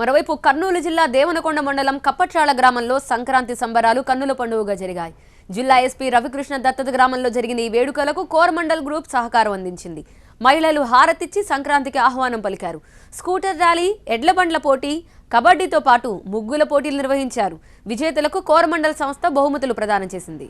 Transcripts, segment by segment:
మరోవైపు కర్నూలు జిల్లా దేవనకొండ మండలం కప్పట్రాల గ్రామంలో సంక్రాంతి సంబరాలు కన్నుల పండుగగా జరిగాయి. జిల్లా ఎస్పీ రవికృష్ణ దత్తత గ్రామంలో జరిగిన ఈ వేడుకలకు కోరమండల్ గ్రూప్ సహకారం అందించింది. మహిళలు హారతిచ్చి సంక్రాంతికి ఆహ్వానం పలికారు. స్కూటర్ ర్యాలీ, ఎడ్ల బండ్ల పోటీ, కబడ్డీతో పాటు ముగ్గుల పోటీలు నిర్వహించారు. విజేతలకు కోరమండల్ సంస్థ బహుమతులు ప్రదానం చేసింది.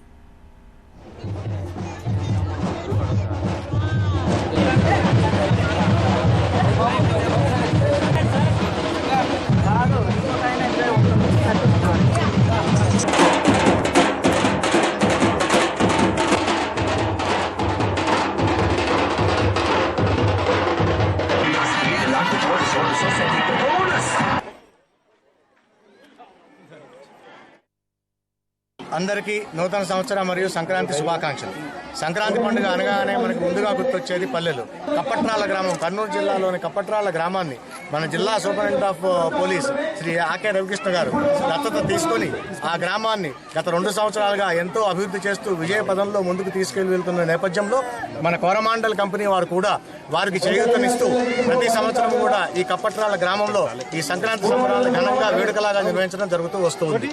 అందరికీ నూతన సంవత్సరం మరియు సంక్రాంతి శుభాకాంక్షలు. సంక్రాంతి పండుగ అనగానే మనకు ముందుగా గుర్తొచ్చేది పల్లెలు. కప్పట్రాల గ్రామం, కర్నూలు జిల్లాలోని కప్పట్రాల గ్రామాన్ని మన జిల్లా superintendent of police Shri Aake Ravikrishna గారు దత్తత తీసుకొని ఆ గ్రామాన్ని గత 2 సంవత్సరాలుగా ఎంతో అభివృద్ధి చేస్తూ విజయ పదంలో ముందుకు తీసుకెళ్లి వెళ్తున్న నేపథ్యంలో మన కోరమాండల్ కంపెనీ వారు కూడా వారికి చేయూతనిస్తూ ప్రతి సంవత్సరం కూడా ఈ కప్పట్రాల గ్రామంలో ఈ సంక్రాంతి సంబరాలను ఘనంగా వేడుకలాగా నిర్వహించడం జరుగుతూ వస్తుంది.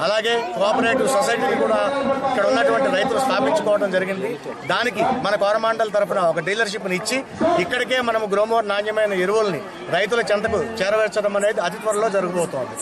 అలాగే కోఆపరేటివ్ సొసైటీని కూడా ఇక్కడ ఉన్నటువంటి రైతులు స్థాపించుకోవడం జరిగింది. దానికి మన కోరమాండల్ తరఫున ఒక డీలర్షిప్ని ఇచ్చి ఇక్కడికే మనము గ్రోమోర్ నాణ్యమైన ఎరువుల్ని రైతుల చెంతకు చేరవేర్చడం అనేది అతి త్వరలో జరగబోతోంది.